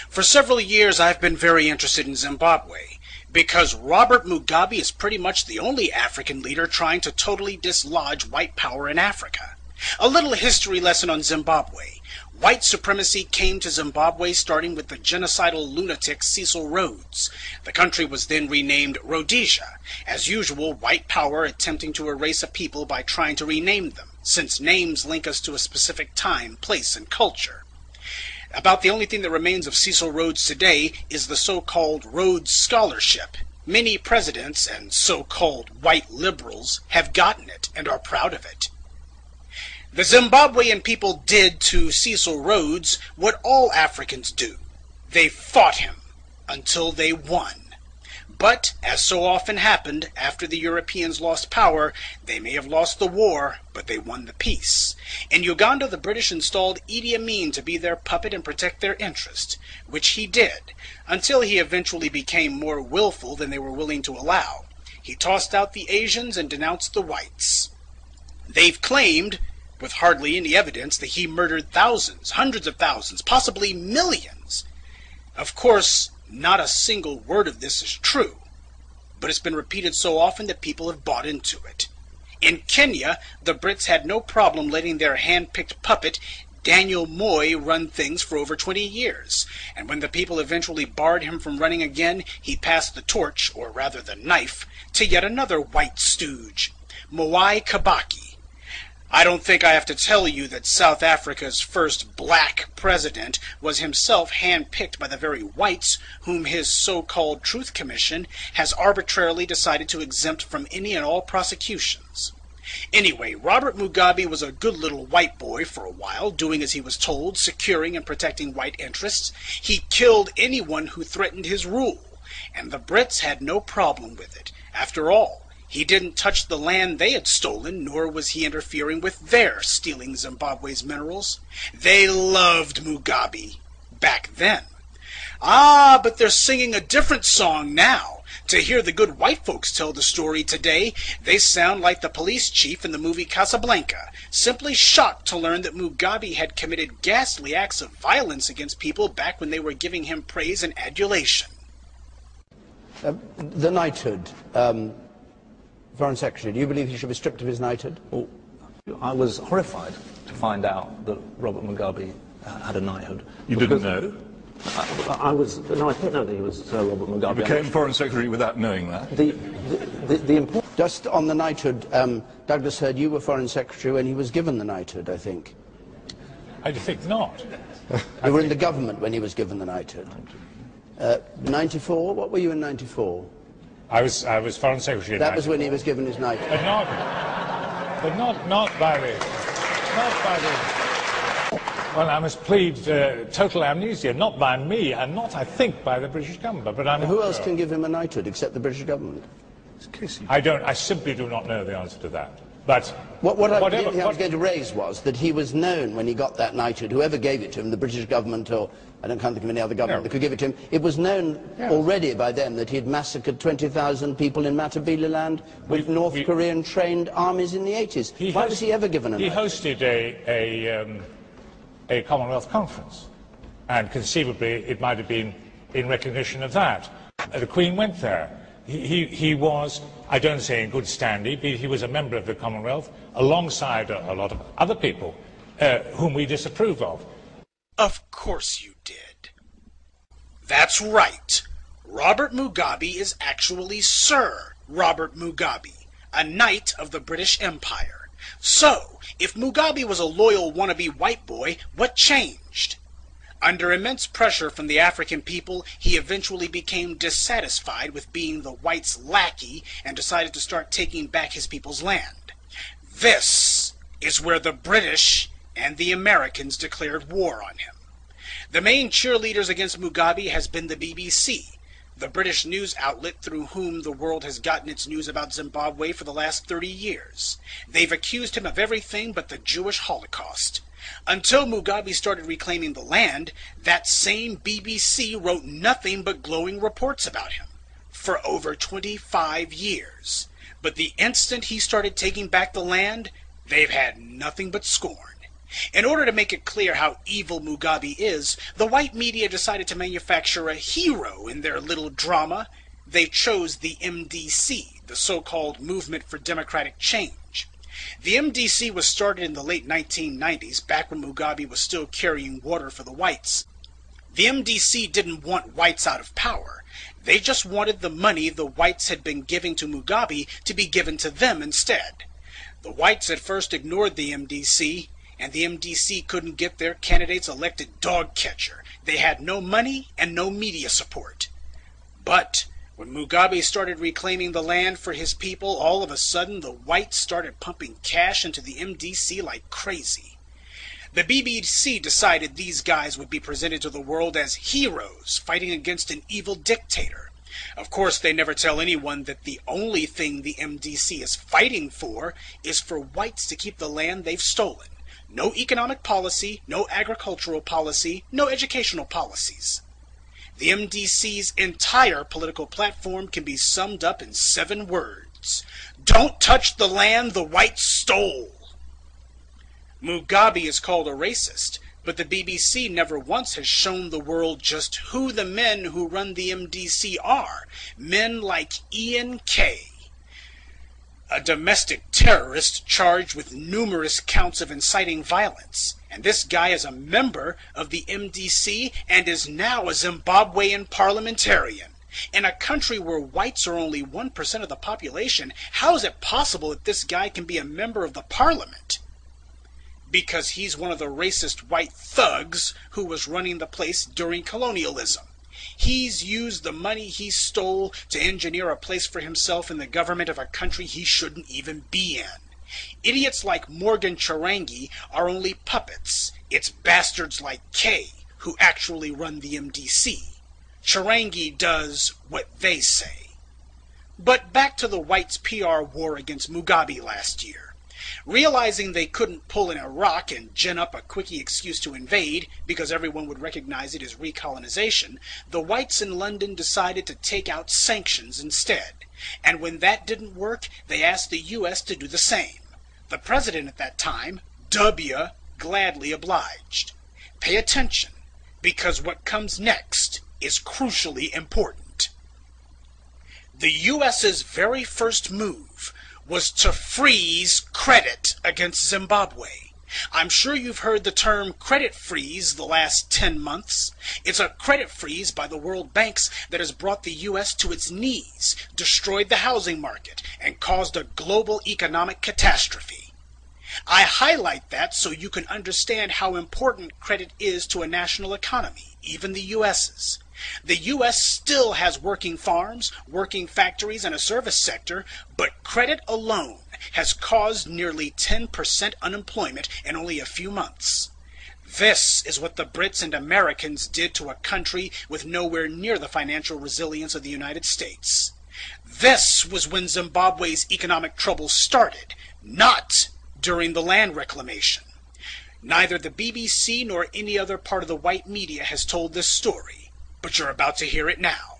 For several years I've been very interested in Zimbabwe, because Robert Mugabe is pretty much the only African leader trying to totally dislodge white power in Africa. A little history lesson on Zimbabwe. White supremacy came to Zimbabwe starting with the genocidal lunatic Cecil Rhodes. The country was then renamed Rhodesia. As usual, white power attempting to erase a people by trying to rename them, since names link us to a specific time, place, and culture. About the only thing that remains of Cecil Rhodes today is the so-called Rhodes Scholarship. Many presidents and so-called white liberals have gotten it and are proud of it. The Zimbabwean people did to Cecil Rhodes what all Africans do. They fought him until they won. But, as so often happened, after the Europeans lost power, they may have lost the war, but they won the peace. In Uganda, the British installed Idi Amin to be their puppet and protect their interest, which he did, until he eventually became more willful than they were willing to allow. He tossed out the Asians and denounced the whites. They've claimed, with hardly any evidence, that he murdered thousands, hundreds of thousands, possibly millions. Of course, not a single word of this is true, but it's been repeated so often that people have bought into it. In Kenya, the Brits had no problem letting their hand-picked puppet, Daniel Moi, run things for over 20 years, and when the people eventually barred him from running again, he passed the torch, or rather the knife, to yet another white stooge, Mwai Kibaki. I don't think I have to tell you that South Africa's first black president was himself hand-picked by the very whites whom his so-called Truth Commission has arbitrarily decided to exempt from any and all prosecutions. Anyway, Robert Mugabe was a good little white boy for a while, doing as he was told, securing and protecting white interests. He killed anyone who threatened his rule, and the Brits had no problem with it. After all, he didn't touch the land they had stolen, nor was he interfering with their stealing Zimbabwe's minerals. They loved Mugabe back then. Ah, but they're singing a different song now. To hear the good white folks tell the story today, they sound like the police chief in the movie Casablanca, simply shocked to learn that Mugabe had committed ghastly acts of violence against people back when they were giving him praise and adulation. The knighthood. Foreign Secretary, do you believe he should be stripped of his knighthood? Well, I was horrified to find out that Robert Mugabe had a knighthood. You didn't know? I didn't know that he was Sir Robert Mugabe. You became Foreign Secretary without knowing that? Just on the knighthood, Douglas heard you were Foreign Secretary when he was given the knighthood, I think. I think not. You were in the government when he was given the knighthood. 94? What were you in 94? I was Foreign Secretary. That was when he was given his knighthood. But not by the. Well, I must plead total amnesia, not by me, and not, I think, by the British government. But I'm. Who else can give him a knighthood except the British government? I simply do not know the answer to that. But what I was going to raise was that he was known when he got that knighthood, whoever gave it to him, the British government or I can't think of any other government that could give it to him, it was known already by them that he had massacred 20,000 people in Matabeleland with North Korean trained armies in the 80s. Why was he ever given a knighthood? He hosted a Commonwealth conference, and conceivably it might have been in recognition of that. The Queen went there. He was, I don't say in good standing, but he was a member of the Commonwealth alongside a lot of other people whom we disapprove of. Of course you did. That's right. Robert Mugabe is actually Sir Robert Mugabe, a knight of the British Empire. So, if Mugabe was a loyal wannabe white boy, what changed? Under immense pressure from the African people, he eventually became dissatisfied with being the whites' lackey and decided to start taking back his people's land. This is where the British and the Americans declared war on him. The main cheerleaders against Mugabe has been the BBC, the British news outlet through whom the world has gotten its news about Zimbabwe for the last 30 years. They've accused him of everything but the Jewish Holocaust. Until Mugabe started reclaiming the land, that same BBC wrote nothing but glowing reports about him for over 25 years. But the instant he started taking back the land, they've had nothing but scorn. In order to make it clear how evil Mugabe is, the white media decided to manufacture a hero in their little drama. They chose the MDC, the so-called Movement for Democratic Change. The MDC was started in the late 1990s, back when Mugabe was still carrying water for the whites. The MDC didn't want whites out of power. They just wanted the money the whites had been giving to Mugabe to be given to them instead. The whites at first ignored the MDC, and the MDC couldn't get their candidates elected dog catcher. They had no money and no media support. But when Mugabe started reclaiming the land for his people, all of a sudden the whites started pumping cash into the MDC like crazy. The BBC decided these guys would be presented to the world as heroes fighting against an evil dictator. Of course, they never tell anyone that the only thing the MDC is fighting for is for whites to keep the land they've stolen. No economic policy, no agricultural policy, no educational policies. The MDC's entire political platform can be summed up in 7 words. Don't touch the land the whites stole. Mugabe is called a racist, but the BBC never once has shown the world just who the men who run the MDC are. Men like Ian Kay, a domestic terrorist charged with numerous counts of inciting violence. And this guy is a member of the MDC and is now a Zimbabwean parliamentarian. In a country where whites are only 1% of the population, how is it possible that this guy can be a member of the parliament? Because he's one of the racist white thugs who was running the place during colonialism. He's used the money he stole to engineer a place for himself in the government of a country he shouldn't even be in. Idiots like Morgan Chirangi are only puppets. It's bastards like Kay who actually run the MDC. Chirangi does what they say. But back to the whites' PR war against Mugabe last year. Realizing they couldn't pull in Iraq and gin up a quickie excuse to invade, because everyone would recognize it as recolonization, the whites in London decided to take out sanctions instead. And when that didn't work, they asked the US to do the same. The president at that time, W, gladly obliged. Pay attention, because what comes next is crucially important. The US's very first move was to freeze credit against Zimbabwe. I'm sure you've heard the term credit freeze the last 10 months. It's a credit freeze by the World Banks that has brought the U.S. to its knees, destroyed the housing market, and caused a global economic catastrophe. I highlight that so you can understand how important credit is to a national economy, even the U.S.'s. The U.S. still has working farms, working factories, and a service sector, but credit alone has caused nearly 10% unemployment in only a few months. This is what the Brits and Americans did to a country with nowhere near the financial resilience of the United States. This was when Zimbabwe's economic troubles started, not during the land reclamation. Neither the BBC nor any other part of the white media has told this story. But you're about to hear it now.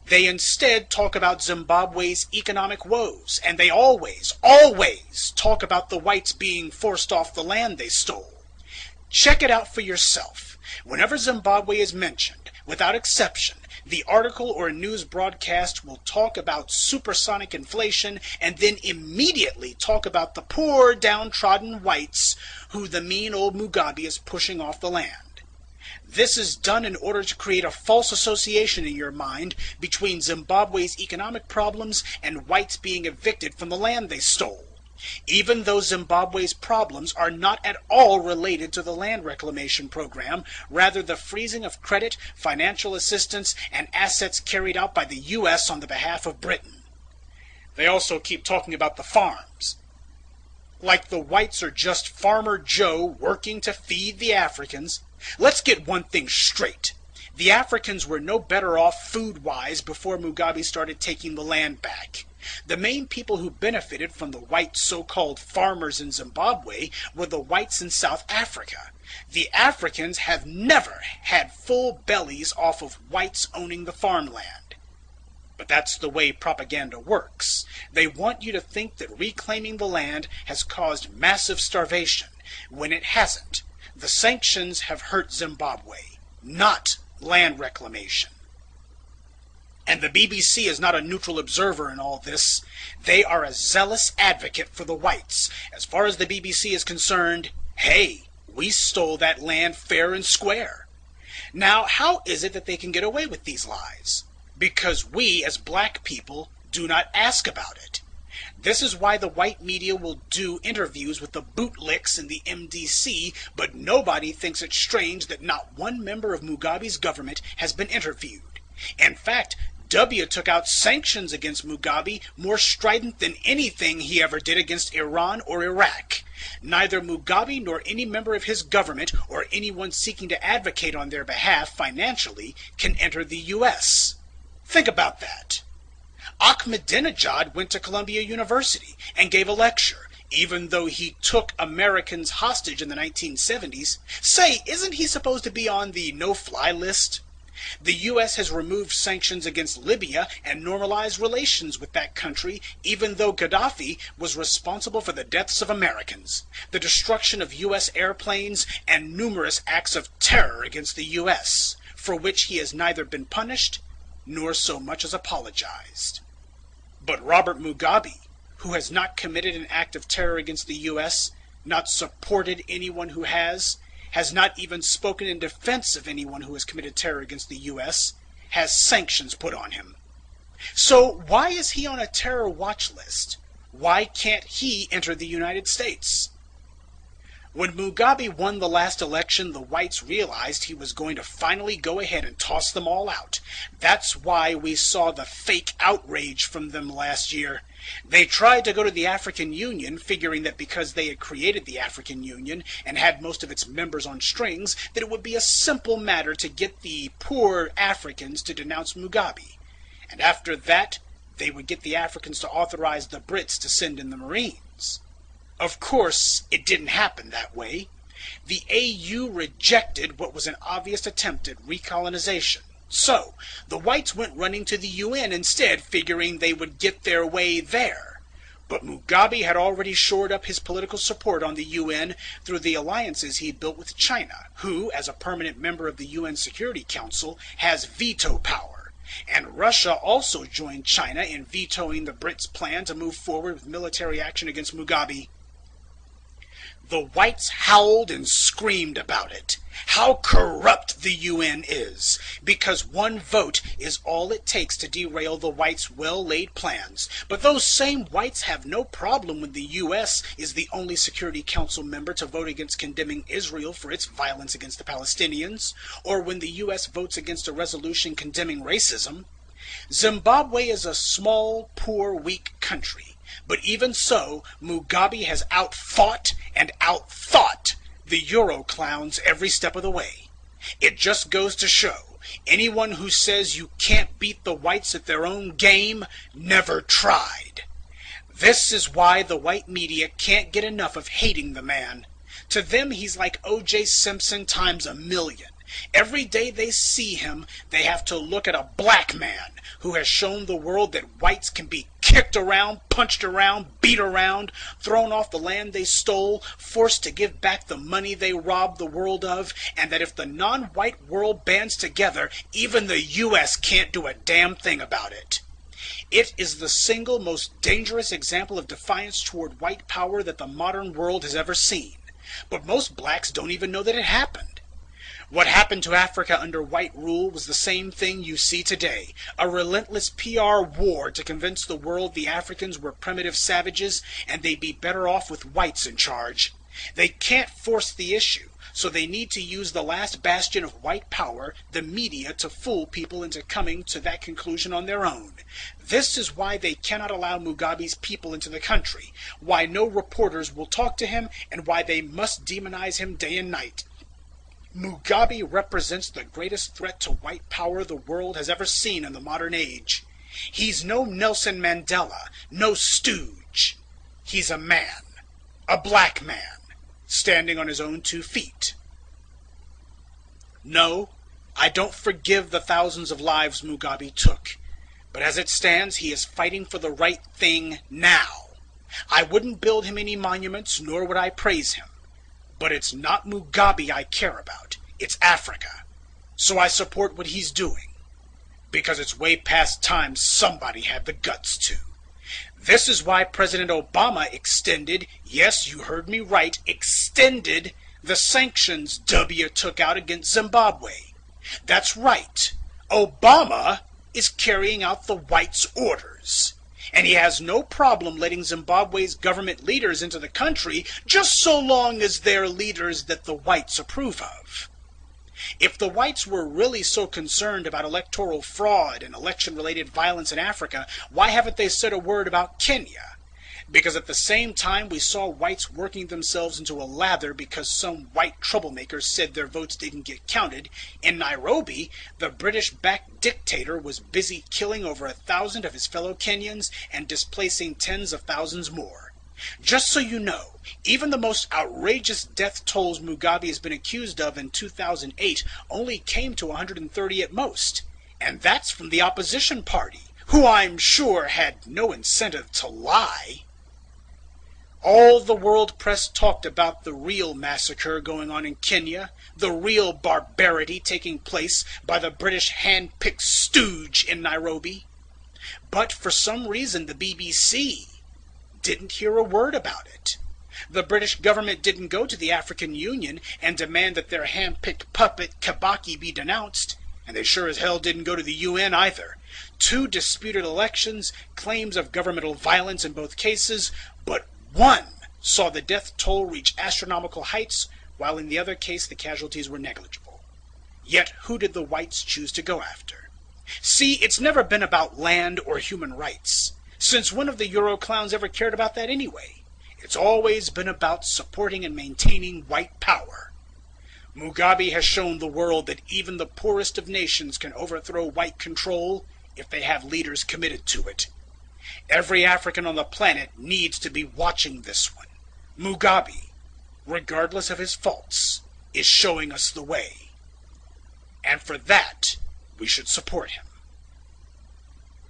They instead talk about Zimbabwe's economic woes, and they always talk about the whites being forced off the land they stole. Check it out for yourself. Whenever Zimbabwe is mentioned, without exception, the article or news broadcast will talk about supersonic inflation and then immediately talk about the poor, downtrodden whites who the mean old Mugabe is pushing off the land. This is done in order to create a false association in your mind between Zimbabwe's economic problems and whites being evicted from the land they stole, even though Zimbabwe's problems are not at all related to the land reclamation program, rather the freezing of credit, financial assistance, and assets carried out by the U.S. on the behalf of Britain. They also keep talking about the farms, like the whites are just Farmer Joe working to feed the Africans. Let's get one thing straight. The Africans were no better off food-wise before Mugabe started taking the land back. The main people who benefited from the white so-called farmers in Zimbabwe were the whites in South Africa. The Africans have never had full bellies off of whites owning the farmland. But that's the way propaganda works. They want you to think that reclaiming the land has caused massive starvation, when it hasn't. The sanctions have hurt Zimbabwe, not land reclamation. And the BBC is not a neutral observer in all this. They are a zealous advocate for the whites. As far as the BBC is concerned, hey, we stole that land fair and square. Now, how is it that they can get away with these lies? Because we, as black people, do not ask about it. This is why the white media will do interviews with the bootlicks in the MDC, but nobody thinks it strange that not one member of Mugabe's government has been interviewed. In fact, W took out sanctions against Mugabe more strident than anything he ever did against Iran or Iraq. Neither Mugabe nor any member of his government or anyone seeking to advocate on their behalf financially can enter the U.S. Think about that. Ahmadinejad went to Columbia University and gave a lecture, even though he took Americans hostage in the 1970s. Say, isn't he supposed to be on the no-fly list? The U.S. has removed sanctions against Libya and normalized relations with that country, even though Gaddafi was responsible for the deaths of Americans, the destruction of U.S. airplanes, and numerous acts of terror against the U.S., for which he has neither been punished nor so much as apologized. But Robert Mugabe, who has not committed an act of terror against the U.S., not supported anyone who has not even spoken in defense of anyone who has committed terror against the U.S., has sanctions put on him. So why is he on a terror watch list? Why can't he enter the United States? When Mugabe won the last election, the whites realized he was going to finally go ahead and toss them all out. That's why we saw the fake outrage from them last year. They tried to go to the African Union, figuring that because they had created the African Union and had most of its members on strings, that it would be a simple matter to get the poor Africans to denounce Mugabe. And after that, they would get the Africans to authorize the Brits to send in the Marines. Of course, it didn't happen that way. The AU rejected what was an obvious attempt at recolonization. So, the whites went running to the UN instead, figuring they would get their way there. But Mugabe had already shored up his political support on the UN through the alliances he built with China, who, as a permanent member of the UN Security Council, has veto power. And Russia also joined China in vetoing the Brits' plan to move forward with military action against Mugabe. The whites howled and screamed about it. How corrupt the UN is, because one vote is all it takes to derail the whites' well-laid plans. But those same whites have no problem when the US is the only Security Council member to vote against condemning Israel for its violence against the Palestinians, or when the US votes against a resolution condemning racism. Zimbabwe is a small, poor, weak country. But even so, Mugabe has outfought and outthought the Euro clowns every step of the way. It just goes to show, anyone who says you can't beat the whites at their own game never tried. This is why the white media can't get enough of hating the man. To them, he's like O.J. Simpson times a million. Every day they see him, they have to look at a black man who has shown the world that whites can be kicked around, punched around, beat around, thrown off the land they stole, forced to give back the money they robbed the world of, and that if the non-white world bands together, even the U.S. can't do a damn thing about it. It is the single most dangerous example of defiance toward white power that the modern world has ever seen. But most blacks don't even know that it happened. What happened to Africa under white rule was the same thing you see today, a relentless PR war to convince the world the Africans were primitive savages and they'd be better off with whites in charge. They can't force the issue, so they need to use the last bastion of white power, the media, to fool people into coming to that conclusion on their own. This is why they cannot allow Mugabe's people into the country, why no reporters will talk to him, and why they must demonize him day and night. Mugabe represents the greatest threat to white power the world has ever seen in the modern age. He's no Nelson Mandela, no stooge. He's a man, a black man, standing on his own 2 feet. No, I don't forgive the thousands of lives Mugabe took, but as it stands, he is fighting for the right thing now. I wouldn't build him any monuments, nor would I praise him. But it's not Mugabe I care about. It's Africa. So I support what he's doing. Because it's way past time somebody had the guts to. This is why President Obama extended, yes, you heard me right, extended the sanctions W took out against Zimbabwe. That's right. Obama is carrying out the whites' orders. And he has no problem letting Zimbabwe's government leaders into the country just so long as they're leaders that the whites approve of. If the whites were really so concerned about electoral fraud and election-related violence in Africa, why haven't they said a word about Kenya? Because at the same time we saw whites working themselves into a lather because some white troublemakers said their votes didn't get counted, in Nairobi, the British-backed dictator was busy killing over 1,000 of his fellow Kenyans and displacing tens of thousands more. Just so you know, even the most outrageous death tolls Mugabe has been accused of in 2008 only came to 130 at most. And that's from the opposition party, who I'm sure had no incentive to lie. All the world press talked about the real massacre going on in Kenya, the real barbarity taking place by the British hand-picked stooge in Nairobi. But for some reason the BBC didn't hear a word about it. The British government didn't go to the African Union and demand that their hand-picked puppet Kibaki be denounced, and they sure as hell didn't go to the UN either. 2 disputed elections, claims of governmental violence in both cases, but one saw the death toll reach astronomical heights, while in the other case the casualties were negligible. Yet who did the whites choose to go after? See, it's never been about land or human rights. Since when have the Euroclowns ever cared about that anyway? It's always been about supporting and maintaining white power. Mugabe has shown the world that even the poorest of nations can overthrow white control if they have leaders committed to it. Every African on the planet needs to be watching this one. Mugabe, regardless of his faults, is showing us the way. And for that, we should support him.